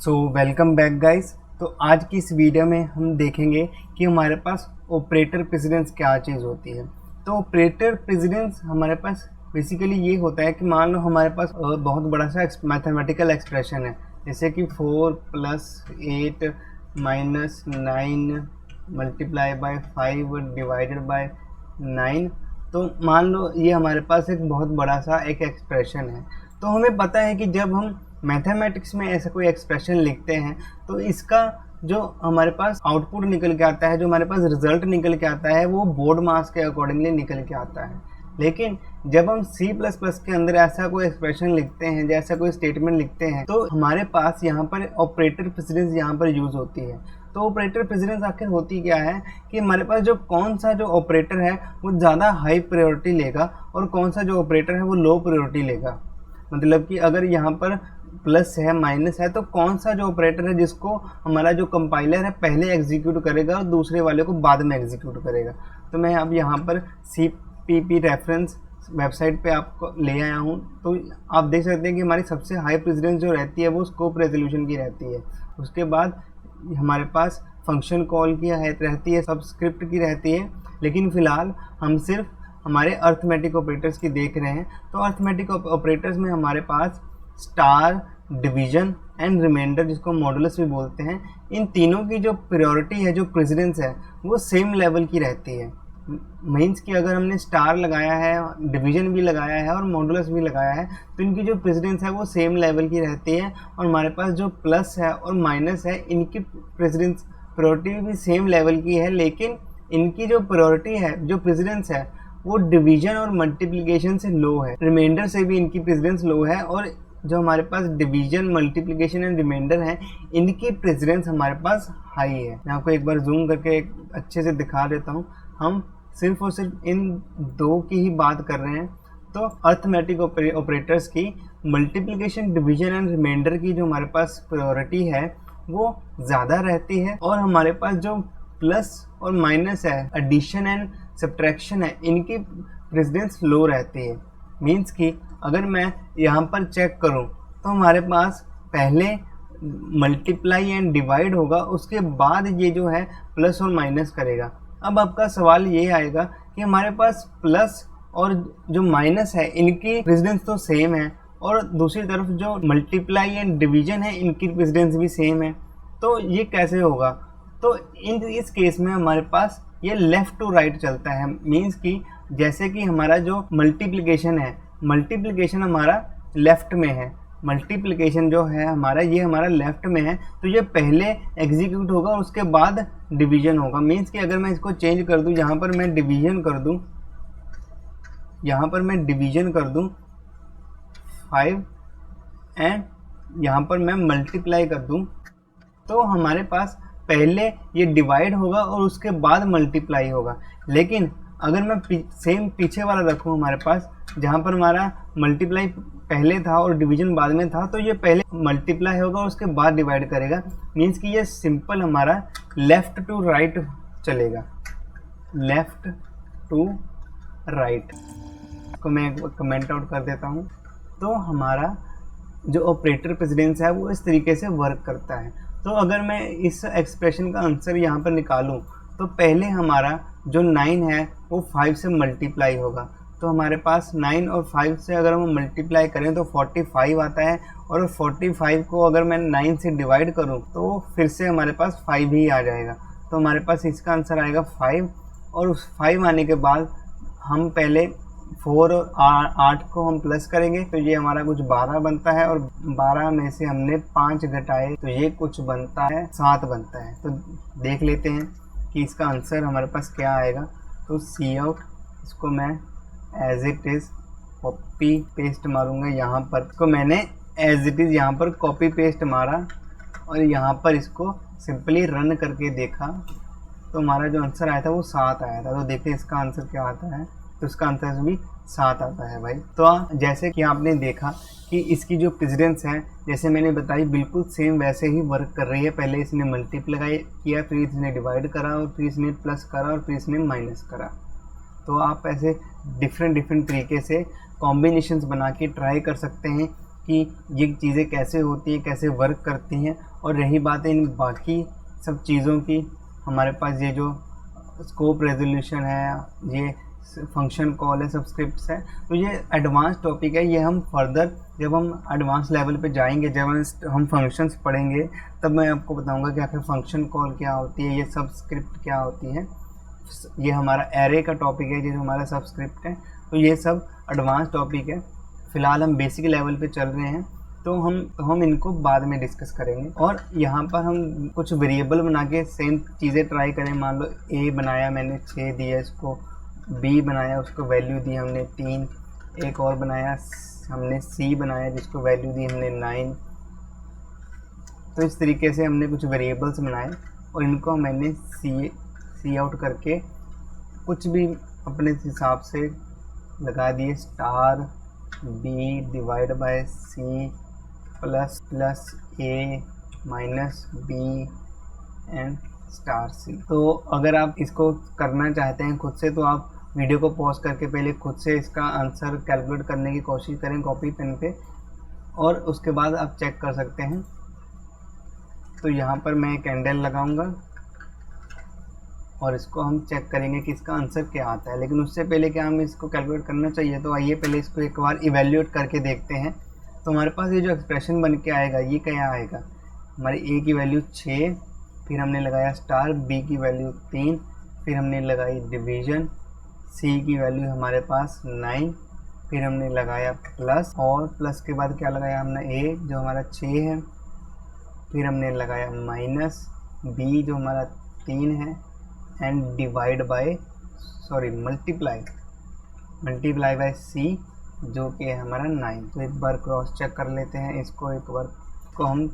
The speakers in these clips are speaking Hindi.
Welcome back guys. तो आज की इस वीडियो में हम देखेंगे कि हमारे पास ऑपरेटर प्रेसिडेंस क्या चीज़ होती है। तो ऑपरेटर प्रेसिडेंस हमारे पास बेसिकली ये होता है कि मान लो हमारे पास बहुत बड़ा सा मैथमेटिकल एक्सप्रेशन है, जैसे कि 4 + 8 - 9 मल्टीप्लाई बाय 5 डिवाइडेड बाय 9। तो मान लो ये हमारे पास एक बहुत बड़ा सा एक एक्सप्रेशन है। तो हमें पता है कि जब हम मैथमेटिक्स में ऐसा कोई एक्सप्रेशन लिखते हैं तो इसका जो हमारे पास आउटपुट निकल के आता है, जो हमारे पास रिजल्ट निकल के आता है, वो बोर्ड मास के अकॉर्डिंगली निकल के आता है। लेकिन जब हम C++ के अंदर ऐसा कोई एक्सप्रेशन लिखते हैं, जैसा कोई स्टेटमेंट लिखते हैं, तो हमारे पास यहाँ पर ऑपरेटर प्रेसिडेंस यहाँ पर यूज होती है। तो ऑपरेटर प्रेसिडेंस आखिर होती क्या है कि हमारे पास जो कौन सा जो ऑपरेटर है वो ज़्यादा हाई प्रायोरिटी लेगा और कौन सा जो ऑपरेटर है वो लो प्रायोरिटी लेगा। मतलब कि अगर यहाँ पर प्लस है माइनस है तो कौन सा जो ऑपरेटर है जिसको हमारा जो कंपाइलर है पहले एग्जीक्यूट करेगा और दूसरे वाले को बाद में एग्जीक्यूट करेगा। तो मैं अब यहाँ पर CPP रेफरेंस वेबसाइट पे आपको ले आया हूँ। तो आप देख सकते हैं कि हमारी सबसे हाई प्रेसिडेंस जो रहती है वो स्कोप रेजोल्यूशन की रहती है। उसके बाद हमारे पास फंक्शन कॉल की रहती है, सबस्क्रिप्ट की रहती है। लेकिन फ़िलहाल हम सिर्फ हमारे अर्थमेटिक ऑपरेटर्स की देख रहे हैं। तो अर्थमेटिक ऑपरेटर्स में हमारे पास स्टार, डिवीजन एंड रिमाइंडर, जिसको मॉडुलस भी बोलते हैं, इन तीनों की जो प्रायोरिटी है, जो प्रेसिडेंस है, वो सेम लेवल की रहती है। मीन्स कि अगर हमने स्टार लगाया है, डिवीजन भी लगाया है और मॉडुलस भी लगाया है तो इनकी जो प्रेसिडेंस है वो सेम लेवल की रहती है। और हमारे पास जो प्लस है और माइनस है, इनकी प्रेसिडेंस प्रायोरिटी भी सेम लेवल की है। लेकिन इनकी जो प्रायोरिटी है, जो प्रेसिडेंस है, वो डिवीजन और मल्टीप्लिकेशन से लो है, रिमाइंडर से भी इनकी प्रेसिडेंस लो है। और जो हमारे पास डिवीजन, मल्टीप्लिकेशन एंड रिमाइंडर हैं, इनकी प्रेसिडेंस हमारे पास हाई है। मैं आपको एक बार जूम करके अच्छे से दिखा देता हूँ। हम सिर्फ और सिर्फ इन दो की ही बात कर रहे हैं। तो अर्थमेटिक ऑपरेटर्स की मल्टीप्लिकेशन, डिवीजन एंड रिमाइंडर की जो हमारे पास प्रायोरिटी है वो ज़्यादा रहती है। और हमारे पास जो प्लस और माइनस है, एडिशन एंड सब्ट्रैक्शन है, इनकी प्रेसिडेंस लो रहती है। मीन्स कि अगर मैं यहाँ पर चेक करूँ तो हमारे पास पहले मल्टीप्लाई एंड डिवाइड होगा, उसके बाद ये जो है प्लस और माइनस करेगा। अब आपका सवाल ये आएगा कि हमारे पास प्लस और जो माइनस है इनकी प्रेसिडेंस तो सेम है, और दूसरी तरफ जो मल्टीप्लाई एंड डिवीजन है इनकी प्रेसिडेंस भी सेम है, तो ये कैसे होगा? तो इस केस में हमारे पास ये लेफ़्ट टू राइट चलता है। मीन्स कि जैसे कि हमारा जो मल्टीप्लिकेशन है, मल्टीप्लिकेशन हमारा लेफ़्ट में है, मल्टीप्लिकेशन जो है हमारा, ये हमारा लेफ़्ट में है, तो ये पहले एग्जीक्यूट होगा और उसके बाद डिवीजन होगा। मीन्स कि अगर मैं इसको चेंज कर दूं, यहाँ पर मैं डिवीजन कर दूं, यहाँ पर मैं डिवीजन कर दूं 5 एंड यहाँ पर मैं मल्टीप्लाई कर दूं, तो हमारे पास पहले ये डिवाइड होगा और उसके बाद मल्टीप्लाई होगा। लेकिन अगर मैं सेम पीछे वाला रखूँ, हमारे पास जहाँ पर हमारा मल्टीप्लाई पहले था और डिवीजन बाद में था, तो ये पहले मल्टीप्लाई होगा और उसके बाद डिवाइड करेगा। मीन्स कि ये सिंपल हमारा लेफ़्ट टू राइट चलेगा, लेफ़्ट टू राइट को मैं कमेंट आउट कर देता हूँ। तो हमारा जो ऑपरेटर प्रेसिडेंस है वो इस तरीके से वर्क करता है। तो अगर मैं इस एक्सप्रेशन का आंसर यहाँ पर निकालूँ तो पहले हमारा जो 9 है वो 5 से मल्टीप्लाई होगा। तो हमारे पास 9 और 5 से अगर हम मल्टीप्लाई करें तो 45 आता है, और 45 को अगर मैं 9 से डिवाइड करूं तो फिर से हमारे पास 5 ही आ जाएगा। तो हमारे पास इसका आंसर आएगा 5। और उस 5 आने के बाद हम पहले 4 और 8 को हम प्लस करेंगे, तो ये हमारा कुछ 12 बनता है, और 12 में से हमने 5 घटाए तो ये कुछ बनता है 7 बनता है। तो देख लेते हैं कि इसका आंसर हमारे पास क्या आएगा। तो सी आउट, इसको मैं as it is copy paste मारूंगा यहाँ पर। इसको मैंने एज इट इज़ यहाँ पर कॉपी पेस्ट मारा और यहाँ पर इसको सिंपली रन करके देखा, तो हमारा जो आंसर आया था वो 7 आया था। तो देखते हैं इसका आंसर क्या आता है। तो इसका आंसर भी 7 आता है भाई। तो जैसे कि आपने देखा कि इसकी जो प्रेसिडेंस है, जैसे मैंने बताई, बिल्कुल सेम वैसे ही वर्क कर रही है। पहले इसने मल्टीप्लाई किया, फिर इसने डिवाइड करा, और फिर इसने प्लस करा, और फिर इसने माइनस करा। तो आप ऐसे डिफरेंट तरीके से कॉम्बिनेशंस बना के ट्राई कर सकते हैं कि ये चीज़ें कैसे होती हैं, कैसे वर्क करती हैं। और रही बात है इन बाकी सब चीज़ों की, हमारे पास ये जो स्कोप रेजोल्यूशन है, ये फंक्शन कॉल है, सबस्क्रिप्ट्स है, तो ये एडवांस टॉपिक है। ये हम फर्दर जब हम एडवांस लेवल पे जाएंगे, जब हम फंक्शंस पढ़ेंगे, तब मैं आपको बताऊंगा कि आखिर फंक्शन कॉल क्या होती है, ये सबस्क्रिप्ट क्या होती है। ये हमारा एरे का टॉपिक है, ये जो हमारा सबस्क्रिप्ट है। तो ये सब एडवांस टॉपिक है। फ़िलहाल हम बेसिक लेवल पे चल रहे हैं, तो हम इनको बाद में डिस्कस करेंगे। और यहाँ पर हम कुछ वेरिएबल बना के सेम चीज़ें ट्राई करें। मान लो a बनाया मैंने 6 दिया इसको, b बनाया उसको वैल्यू दी हमने 3, एक और बनाया हमने c बनाया जिसको वैल्यू दी हमने 9। तो इस तरीके से हमने कुछ वेरिएबल्स बनाए और इनको मैंने सी आउट करके कुछ भी अपने हिसाब से लगा दिए, star b divide by c plus a minus b and star c। तो अगर आप इसको करना चाहते हैं खुद से, तो आप वीडियो को पॉज करके पहले खुद से इसका आंसर कैलकुलेट करने की कोशिश करें कॉपी पेन पे, और उसके बाद आप चेक कर सकते हैं। तो यहाँ पर मैं कैंडल लगाऊंगा और इसको हम चेक करेंगे कि इसका आंसर क्या आता है। लेकिन उससे पहले क्या हमें इसको कैलकुलेट करना चाहिए, तो आइए पहले इसको एक बार इवेल्यूएट करके देखते हैं। तो हमारे पास ये जो एक्सप्रेशन बन के आएगा, ये क्या आएगा, हमारी a की वैल्यू 6, फिर हमने लगाया स्टार, b की वैल्यू 3, फिर हमने लगाई डिवीजन, c की वैल्यू हमारे पास 9, फिर हमने लगाया प्लस, और प्लस के बाद क्या लगाया हमने a जो हमारा 6 है, फिर हमने लगाया माइनस, b जो हमारा 3 है, and divide by multiply by c जो कि है हमारा 9। तो एक बार क्रॉस चेक कर लेते हैं इसको। एक बार को हम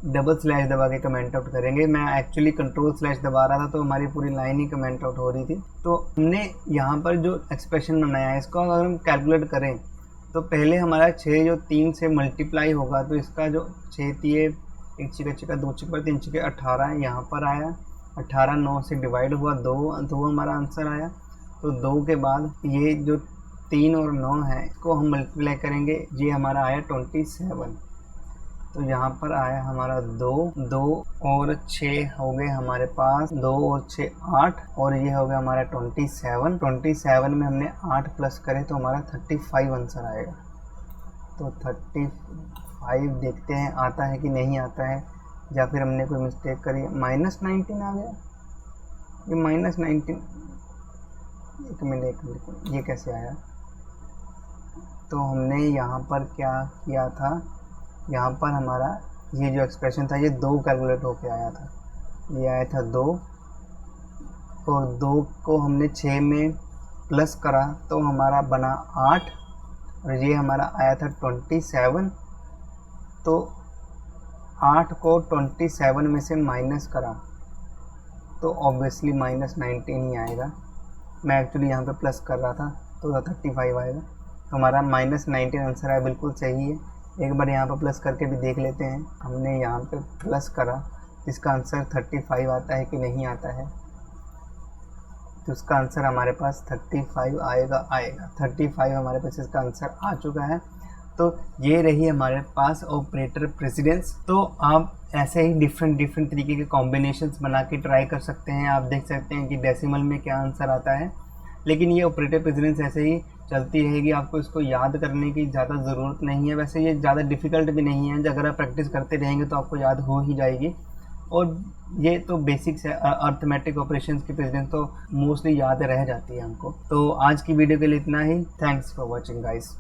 डबल स्लैश दबा के कमेंट आउट करेंगे। मैं एक्चुअली कंट्रोल स्लैश दबा रहा था तो हमारी पूरी लाइन ही कमेंट आउट हो रही थी। तो हमने यहाँ पर जो एक्सप्रेशन बनाया है, इसको अगर हम कैलकुलेट करें तो पहले हमारा 6 जो 3 से मल्टीप्लाई होगा, तो इसका जो 6 तिये 1 छिका छिका 2 छिका 3 छिके 18 यहाँ पर आया, 18 9 से डिवाइड हुआ 2 हमारा आंसर आया। तो 2 के बाद ये जो 3 और 9 है इसको हम मल्टीप्लाई करेंगे, ये हमारा आया 27। तो यहाँ पर आया हमारा 2 और 6 हो गए हमारे पास, 2 और 6 8, और ये हो गया हमारा 27 में हमने 8 प्लस करें तो हमारा 35 आंसर आएगा। तो 35 देखते हैं आता है कि नहीं आता है, या फिर हमने कोई मिस्टेक करी। -19 आ गया, ये -19, एक मिनट ये कैसे आया। तो हमने यहाँ पर क्या किया था, यहाँ पर हमारा ये जो एक्सप्रेशन था ये 2 कैलकुलेट होके आया था, ये आया था 2, और 2 को हमने 6 में प्लस करा तो हमारा बना 8, और ये हमारा आया था 27। तो 8 को 27 में से माइनस करा तो ऑब्वियसली -19 ही आएगा। मैं एक्चुअली यहाँ पे प्लस कर रहा था तो 35 आएगा। तो हमारा -19 आंसर है, बिल्कुल सही है। एक बार यहाँ पर प्लस करके भी देख लेते हैं। हमने यहाँ पे प्लस करा, इसका आंसर 35 आता है कि नहीं आता है। तो इसका आंसर हमारे पास 35 आएगा 35 हमारे पास इसका आंसर आ चुका है। तो ये रही हमारे पास ऑपरेटर प्रेसिडेंस। तो आप ऐसे ही डिफरेंट तरीके के कॉम्बिनेशंस बना के ट्राई कर सकते हैं। आप देख सकते हैं कि डेसिमल में क्या आंसर आता है, लेकिन ये ऑपरेटर प्रेसिडेंस ऐसे ही चलती रहेगी। आपको इसको याद करने की ज़्यादा ज़रूरत नहीं है। वैसे ये ज़्यादा डिफ़िकल्ट भी नहीं है, अगर आप प्रैक्टिस करते रहेंगे तो आपको याद हो ही जाएगी। और ये तो बेसिक्स है, अर्थमेटिक ऑपरेशंस की प्रेसिडेंस तो मोस्टली याद रह जाती है हमको। तो आज की वीडियो के लिए इतना ही। Thanks for watching guys.